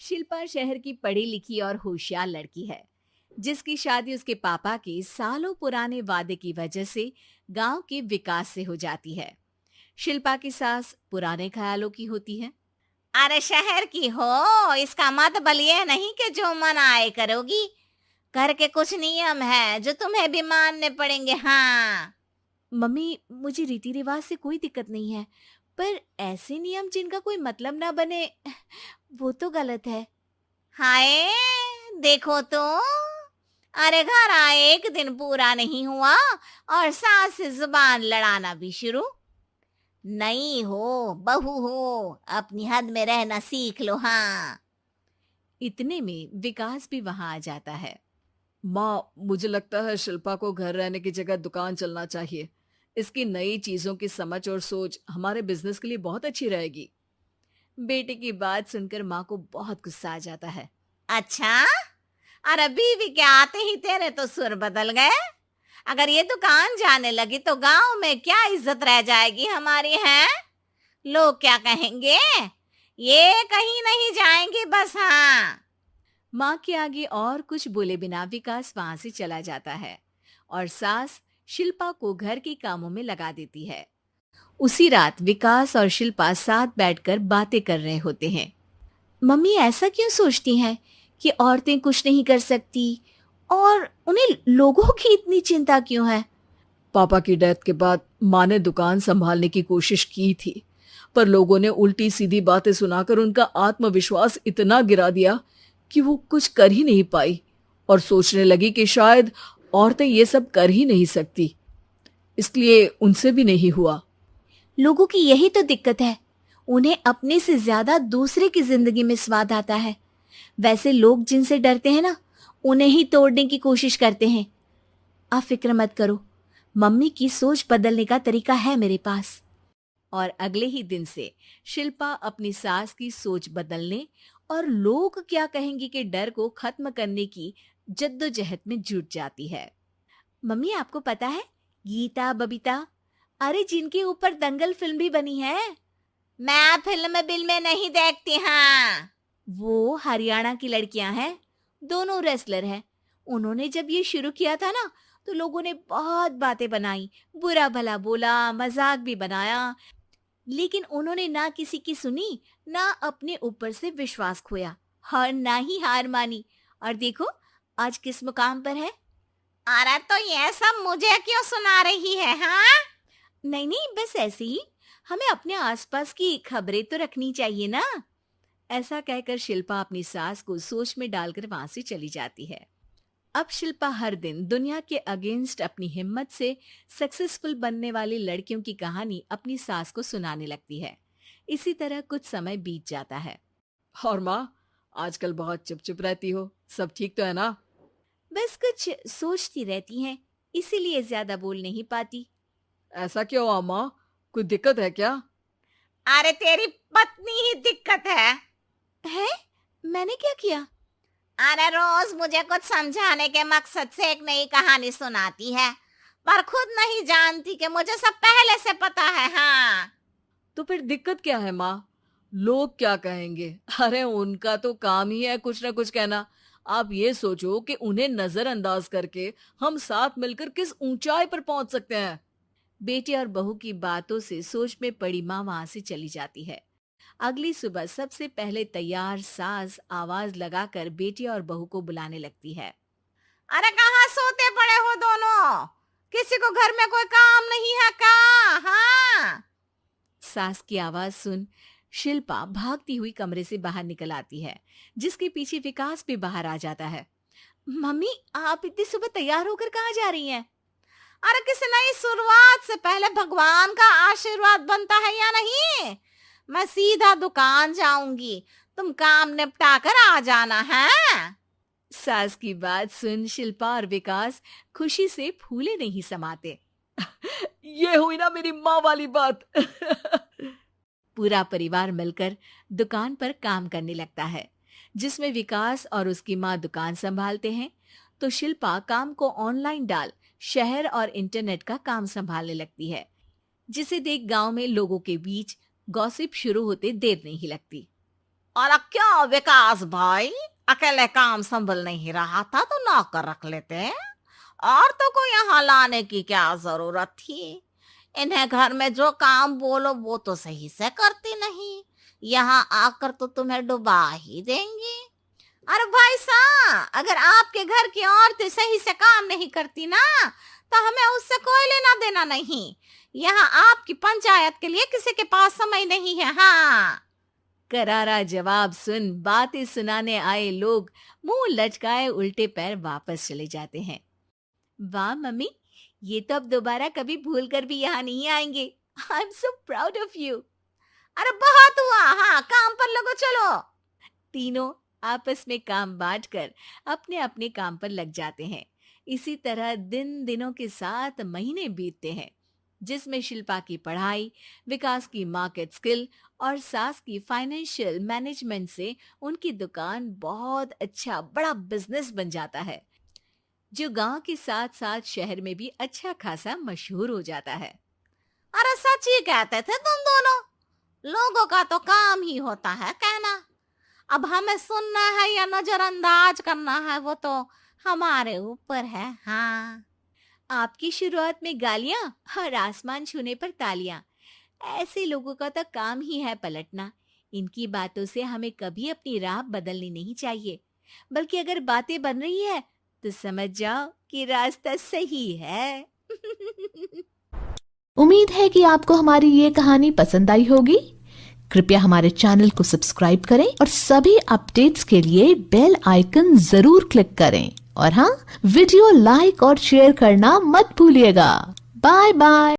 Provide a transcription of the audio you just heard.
शिल्पा शहर की पढ़ी लिखी और होशियार लड़की है, जिसकी शादी उसके पापा के सालों पुराने वादे की वजह से गांव के विकास से हो जाती है। शिल्पा की सास पुराने ख्यालों की होती है। अरे शहर की हो, इसका मतलब ये नहीं कि जो मन आए करोगी। घर के कुछ नियम है जो तुम्हें भी मानने पड़ेंगे। हाँ। मम्मी, मुझे रीति रिवाज से कोई दिक्कत नहीं है, पर ऐसे नियम जिनका कोई मतलब ना बने, वो तो गलत है। हाय, देखो तो। अरे घर आए एक दिन पूरा नहीं हुआ और सास से जुबान लड़ाना भी शुरू। नहीं हो, बहू हो, अपनी हद में रहना सीख लो। हाँ। इतने में विकास भी वहां आ जाता है। माँ, मुझे लगता है शिल्पा को घर रहने की जगह दुकान चलना चाहिए। इसकी नई चीजों की समझ और सोच हमारे बिजनेस के लिए बहुत अच्छी रहेगी। बेटे की बात सुनकर माँ को बहुत गुस्सा आ जाता है। अच्छा, अरे बीवी के आते ही तेरे तो सुर बदल गए। अगर ये दुकान जाने लगी तो गांव में क्या इज्जत रह जाएगी हमारी है। लोग क्या कहेंगे। ये कहीं नहीं जाएंगे बस। हाँ। माँ के आगे और कुछ बोले बिना विकास वहां से चला जाता है और सास शिल्पा को घर के कामों में लगा देती है। उसी रात विकास और शिल्पा साथ बैठकर बातें कर रहे होते हैं। मम्मी ऐसा क्यों सोचती हैं कि औरतें कुछ नहीं कर सकती, और उन्हें लोगों की इतनी चिंता क्यों है? पापा की डेथ के बाद माँ ने दुकान संभालने की कोशिश की थी, पर लोगों ने उल्टी सीधी बातें सुनाकर उनका आत्मविश्वास इतना गिरा दिया कि वो कुछ कर ही नहीं पाई और सोचने लगी कि शायद औरतें ये सब कर ही नहीं सकती, इसलिए उनसे भी नहीं हुआ। लोगों की यही तो दिक्कत है, उन्हें अपने से ज्यादा दूसरे की जिंदगी में स्वाद आता है। वैसे लोग जिनसे डरते हैं ना, उन्हें ही तोड़ने की कोशिश करते हैं। आप फिक्र मत करो, मम्मी की सोच बदलने का तरीका है मेरे पास। और अगले ही दिन से शिल्पा अपनी सास की सोच बदलने और लोग क्या कहेंगे के डर को खत्म करने की जद्दोजहद में जुट जाती है। मम्मी, आपको पता है, गीता बबीता, अरे जिनके ऊपर दंगल फिल्म भी बनी है, मैं फिल्म बिल में नहीं देखती। हाँ। वो हरियाणा की लड़कियां हैं। दोनों रेसलर हैं। उन्होंने जब ये शुरू किया था ना, तो लोगों ने बहुत बातें बनाई, बुरा भला बोला, मजाक भी बनाया, लेकिन उन्होंने ना किसी की सुनी, ना अपने ऊपर से विश्वास खोया और ना ही हार मानी। और देखो, आज किस मुकाम पर है। अरे तो ये सब मुझे क्यों सुना रही है। हाँ। नहीं नहीं, बस ऐसे ही, हमें अपने आसपास की खबरें तो रखनी चाहिए ना। ऐसा कहकर शिल्पा अपनी सास को सोच में डालकर वहां से चली जाती है। अब शिल्पा हर दिन दुनिया के अगेंस्ट अपनी हिम्मत से सक्सेसफुल बनने वाली लड़कियों की कहानी अपनी सास को सुनाने लगती है। इसी तरह कुछ समय बीत जाता है। और माँ, आजकल बहुत चुप चुप रहती हो, सब ठीक तो है ना? बस कुछ सोचती रहती हैं, इसीलिए ज्यादा बोल नहीं पाती। ऐसा क्यों हुआ माँ? कोई दिक्कत है क्या? अरे तेरी पत्नी ही दिक्कत है? मैंने क्या किया? अरे रोज मुझे कुछ समझाने के मकसद से एक नई कहानी सुनाती है, पर खुद नहीं जानती कि मुझे सब पहले से पता है। हाँ। तो फिर दिक्कत क्या है माँ? लोग क्या कहेंगे? अरे उनका तो काम ही है कुछ ना कुछ कहना। आप ये सोचो कि उन्हें नजरअंदाज करके हम साथ मिलकर किस ऊंचाई पर पहुंच सकते हैं। बेटी और बहू की बातों से सोच में पड़ी माँ वहां से चली जाती है। अगली सुबह सबसे पहले तैयार सास आवाज लगाकर बेटी और बहू को बुलाने लगती है। अरे कहाँ सोते पड़े हो दोनों? किसी को घर में कोई काम नहीं है क्या? हाँ। सास की आवाज सुन शिल्पा भागती हुई कमरे से बाहर निकल आती है, जिसके पीछे विकास भी बाहर आ जाता है। मम्मी, आप इतनी सुबह तैयार होकर कहाँ जा रही हैं? अरे किसी नई शुरुआत से पहले भगवान का आशीर्वाद बनता है या नहीं? मैं सीधा दुकान जाऊंगी, तुम काम निपटा कर आ जाना है। सास की बात सुन शिल्पा और विकास खुशी से फूले नहीं समाते। ये हुई ना मेरी माँ वाली बात। पूरा परिवार मिलकर दुकान पर काम करने लगता है, जिसमें विकास और उसकी माँ दुकान संभालते हैं, तो शिल्पा काम को ऑनलाइन डाल शहर और इंटरनेट का काम संभालने लगती है, जिसे देख गांव में लोगों के बीच गॉसिप शुरू होते देर नहीं लगती। और क्या विकास भाई, अकेले काम संभल नहीं रहा था तो नौकर रख लेते, और तो को यहाँ लाने की क्या जरूरत थी। इन्हें घर में जो काम बोलो वो तो सही से करती नहीं, यहाँ आकर तो तुम्हें डुबा ही देंगी। अरे भाई साहब, अगर आपके घर की औरतें सही से काम नहीं करती ना तो हमें उससे कोई लेना देना नहीं। यहाँ आपकी पंचायत के लिए किसी के पास समय नहीं है। हाँ, करारा जवाब सुन बातें सुनाने आए लोग मुंह लचकाए उल्टे पैर वापस चले जाते हैं। वाह मम्मी, ये तो अब दोबारा कभी भूल कर भी यहाँ नहीं आएंगे। I am so proud of you. अरे बहुत हुआ, हाँ काम पर लगो चलो। तीनों आपस में काम बांटकर अपने अपने काम पर लग जाते हैं। इसी तरह दिनों के साथ महीने बीतते हैं, जिसमें शिल्पा की पढ़ाई, विकास की मार्केट स्किल और सास की फाइनेंशियल मैनेजमेंट से उनकी दुकान बहुत अच्छा बड़ा बिजनेस बन जाता है, जो गांव के साथ साथ शहर में भी अच्छा खासा मशहूर हो जाता है। अरे सच ही कहते थे तुम दोनों, लोगों का तो काम ही होता है कहना। अब हमें सुनना है या नजरअंदाज करना है वो तो हमारे ऊपर है। हाँ, आपकी शुरुआत में गालियां और आसमान छूने पर तालियां, ऐसे लोगों का तो काम ही है पलटना। इनकी बातों से हमें कभी अपनी राह बदलनी नहीं चाहिए, बल्कि अगर बातें बन रही है तो समझ जाओ कि रास्ता सही है। उम्मीद है कि आपको हमारी ये कहानी पसंद आई होगी। कृपया हमारे चैनल को सब्सक्राइब करें और सभी अपडेट्स के लिए बेल आइकन जरूर क्लिक करें। और हाँ, वीडियो लाइक और शेयर करना मत भूलिएगा। Bye bye.